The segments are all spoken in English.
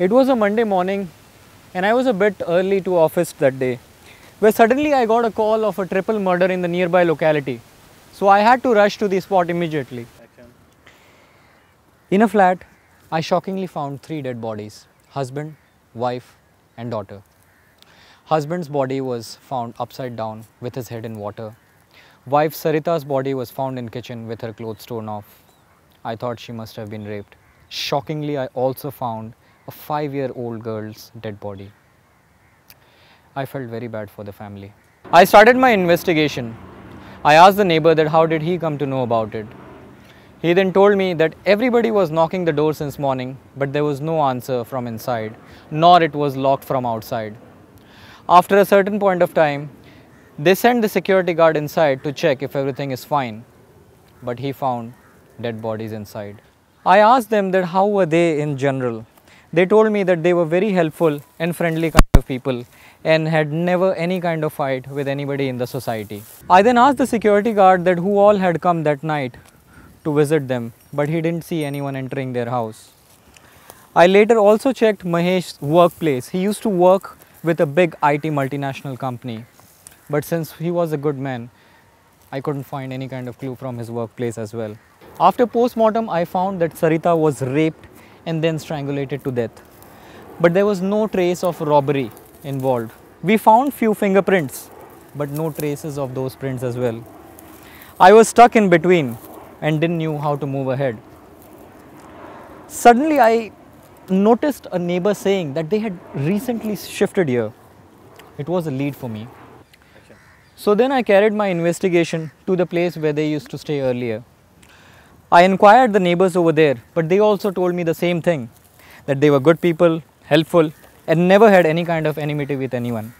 It was a Monday morning and I was a bit early to office that day, where suddenly I got a call of a triple murder in the nearby locality. So I had to rush to the spot immediately. In a flat, I shockingly found 3 dead bodies: husband, wife and daughter. Husband's body was found upside down with his head in water. Wife Sarita's body was found in kitchen with her clothes torn off. I thought she must have been raped. Shockingly, I also found a 5-year-old girl's dead body. I felt very bad for the family. I started my investigation. I asked the neighbor that how did he come to know about it. He then told me that everybody was knocking the door since morning, but there was no answer from inside, nor it was locked from outside. After a certain point of time, they sent the security guard inside to check if everything is fine, but he found dead bodies inside. I asked them that how were they in general. They told me that they were very helpful and friendly kind of people and had never any kind of fight with anybody in the society. I then asked the security guard that who all had come that night to visit them, but he didn't see anyone entering their house. I later also checked Mahesh's workplace. He used to work with a big IT multinational company, but since he was a good man, I couldn't find any kind of clue from his workplace as well. After post-mortem, I found that Sarita was raped and then strangulated to death, but there was no trace of robbery involved. We found few fingerprints, but no traces of those prints as well. I was stuck in between and didn't know how to move ahead. Suddenly I noticed a neighbor saying that they had recently shifted here. It was a lead for me. So then I carried my investigation to the place where they used to stay earlier. I inquired the neighbors over there, but they also told me the same thing, that they were good people, helpful, and never had any kind of enmity with anyone.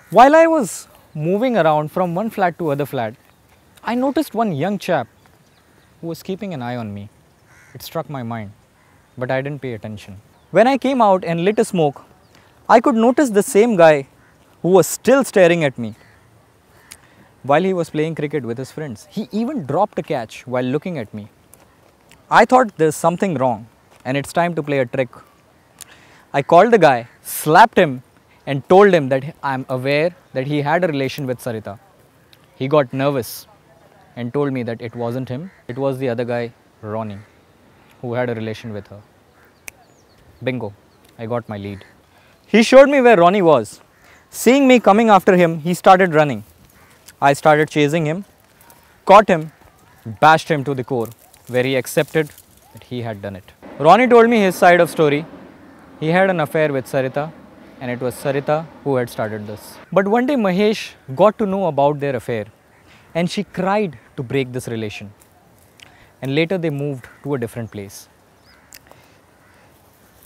While I was moving around from one flat to other flat, I noticed one young chap who was keeping an eye on me. It struck my mind, but I didn't pay attention. When I came out and lit a smoke, I could notice the same guy who was still staring at me while he was playing cricket with his friends. He even dropped a catch while looking at me. I thought there's something wrong and it's time to play a trick. I called the guy, slapped him and told him that I'm aware that he had a relation with Sarita. He got nervous and told me that it wasn't him, it was the other guy, Ronnie, who had a relation with her. Bingo, I got my lead. He showed me where Ronnie was. Seeing me coming after him, he started running. I started chasing him, caught him, bashed him to the core, where he accepted that he had done it. Ronnie told me his side of story. He had an affair with Sarita and it was Sarita who had started this. But one day Mahesh got to know about their affair and she cried to break this relation. And later they moved to a different place.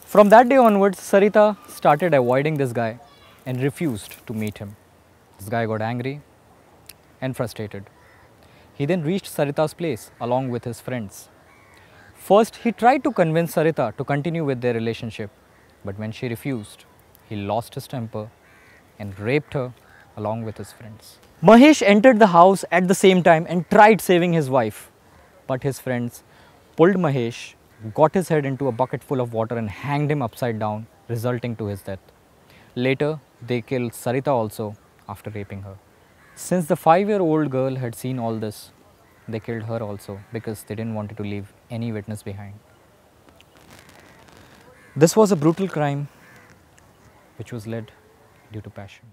From that day onwards, Sarita started avoiding this guy and refused to meet him. This guy got angry and frustrated. He then reached Sarita's place along with his friends. First, he tried to convince Sarita to continue with their relationship, but when she refused, he lost his temper and raped her along with his friends. Mahesh entered the house at the same time and tried saving his wife, but his friends pulled Mahesh, got his head into a bucket full of water and hanged him upside down, resulting to his death. Later, they killed Sarita also after raping her. Since the 5-year-old girl had seen all this, they killed her also because they didn't want to leave any witness behind. This was a brutal crime which was led due to passion.